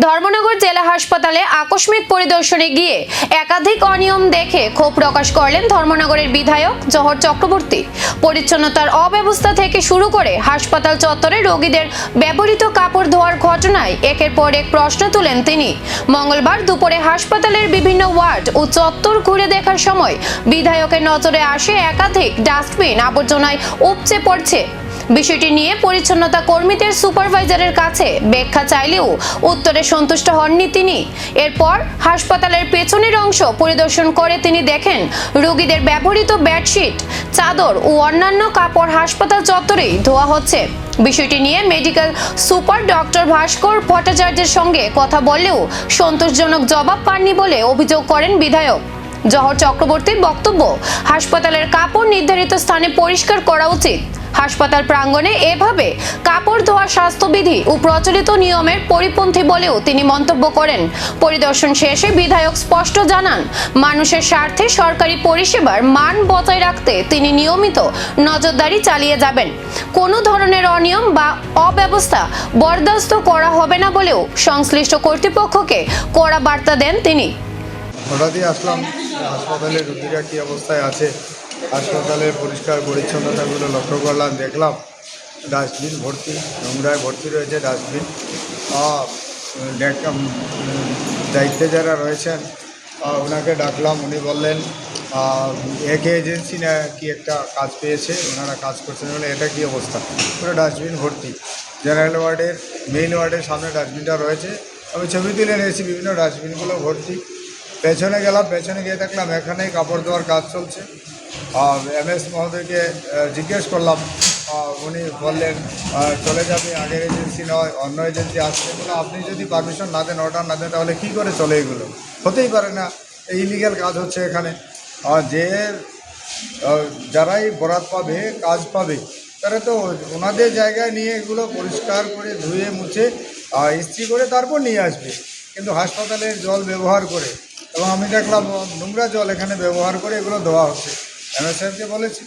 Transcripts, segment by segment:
ধর্মনগর জেলা হাসপাতালে আকস্মিক পরিদর্শনে গিয়ে একাধিক অনিয়ম দেখে ক্ষোভ প্রকাশ করলেন ধর্মনগরের বিধায়ক জহর চক্রবর্তী। পরিচ্ছন্নতার অব্যবস্থা থেকে শুরু করে হাসপাতাল চত্বরে রোগীদের ব্যবহৃত কাপড় ধোয়ার ঘটনায় একের পর এক প্রশ্ন তুলেন তিনি। মঙ্গলবার দুপুরে হাসপাতালের বিভিন্ন ওয়ার্ড ও চত্বর ঘুরে দেখার সময় বিধায়কের নজরে আসে একাধিক ডাস্টবিন আবর্জনায় উপচে পড়ছে। বিষয়টি নিয়ে পরিচ্ছন্নতা কর্মীদের সুপারভাইজারের কাছে ব্যাখ্যা চাইলেও উত্তরে সন্তুষ্ট হননি তিনি। এরপর হাসপাতালের পেছনের অংশ পরিদর্শন করে তিনি দেখেন রোগীদের ব্যবহৃত বেডশিট, চাদর ও অন্যান্য কাপড় হাসপাতাল চত্বরেই ধোয়া হচ্ছে। বিষয়টি নিয়ে মেডিকেল সুপার ডক্টর ভাস্কর ভট্টাচার্যের সঙ্গে কথা বললেও সন্তোষজনক জবাব পাননি বলে অভিযোগ করেন বিধায়ক। জহর চক্রবর্তীর বক্তব্য, হাসপাতালের কাপড় নির্ধারিত স্থানে পরিষ্কার করা উচিত। হাসপাতাল প্রাঙ্গণে এভাবে কাপড় ধোয়া স্বাস্থ্যবিধি ও প্রচলিত নিয়মের পরিপন্থী বলেও তিনি মন্তব্য করেন। পরিদর্শন শেষে বিধায়ক স্পষ্ট জানান, মানুষের স্বার্থে সরকারি পরিষেবার মান বজায় রাখতে তিনি নিয়মিত নজরদারি চালিয়ে যাবেন। কোনো ধরনের অনিয়ম বা অব্যবস্থা বরদাস্ত করা হবে না বলেও সংশ্লিষ্ট কর্তৃপক্ষকে কড়া বার্তা দেন তিনি। হঠাৎই আসলাম, হাসপাতালের রোগীরা কী অবস্থায় আছে, হাসপাতালের পরিষ্কার পরিচ্ছন্নতাগুলো লক্ষ্য করলাম, দেখলাম ডাস্টবিন ভর্তি, নোংরায় ভর্তি রয়েছে ডাস্টবিন। দায়িত্বে যারা রয়েছেন ওনাকে ডাকলাম, উনি বললেন একে এজেন্সি না কি একটা কাজ পেয়েছে, ওনারা কাজ করছেন বলে। এটা কী অবস্থা, পুরো ডাস্টবিন ভর্তি। জেনারেল ওয়ার্ডের মেইন ওয়ার্ডের সামনে ডাস্টবিনটা রয়েছে, আমি ছবি তুলে নিয়েছি, বিভিন্ন ডাস্টবিনগুলো ভর্তি। পেছনে গেলাম, পেছনে গিয়ে দেখলাম এখানেই কাপড় ধোয়ার কাজ চলছে। MS মহোদয়কে জিজ্ঞেস করলাম, উনি বললেন চলে যাবে, আগের এজেন্সি নয়, অন্য এজেন্সি আসছে। বলে আপনি যদি পারমিশন না দেন, অর্ডার না দেন, তাহলে কী করে চলে এগুলো? হতেই পারে না, ইলিগ্যাল কাজ হচ্ছে এখানে। যারাই বরাত পাবে, কাজ পাবে, তারা তো ওনাদের জায়গায় নিয়ে এগুলো পরিষ্কার করে ধুয়ে মুছে ইস্ত্রি করে তারপর নিয়ে আসবে। কিন্তু হাসপাতালের জল ব্যবহার করে, এবং আমি দেখলাম নোংরা জল এখানে ব্যবহার করে এগুলো ধোয়া হচ্ছে। MS সাহেবকে বলেছি,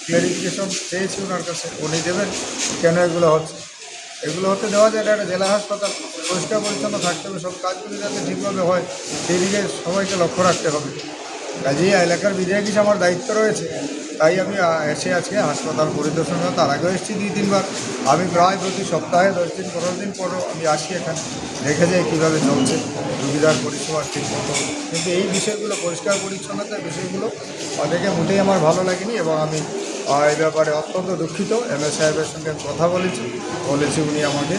ক্লিয়ারিফিকেশন চেয়েছি ওনার কাছে, উনি দেবেন কেন এগুলো হচ্ছে। এগুলো হতে দেওয়া যায়, এটা একটা জেলা হাসপাতাল, পরিষ্কার পরিচ্ছন্ন থাকতে হবে, সব কাজগুলো যাতে ঠিকভাবে হয় সেই দিকে সবাইকে লক্ষ্য রাখতে হবে। কাজেই এলাকার বিধায়ক হিসেবে আমার দায়িত্ব রয়েছে, তাই আমি এসে আজকে হাসপাতাল পরিদর্শন করে, তার আগেও এসেছি 2-3 বার। আমি প্রায় প্রতি সপ্তাহে 10 দিন 15 দিন পরও আমি আসি এখানে, দেখে যাই কীভাবে চলছে সুবিধার পরিষেবা ঠিক মতো। কিন্তু এই বিষয়গুলো, পরিষ্কার পরিচ্ছন্নতার বিষয়গুলো দেখে মোটেই আমার ভালো লাগেনি, এবং আমি এই ব্যাপারে অত্যন্ত দুঃখিত। MS সাহেবের সঙ্গে কথা বলেছি, উনি আমাকে।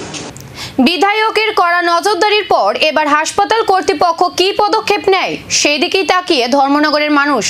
বিধায়কের কড়া নজরদারির পর এবার হাসপাতাল কর্তৃপক্ষ কী পদক্ষেপ নেয় সেই দিকেই তাকিয়ে ধর্মনগরের মানুষ।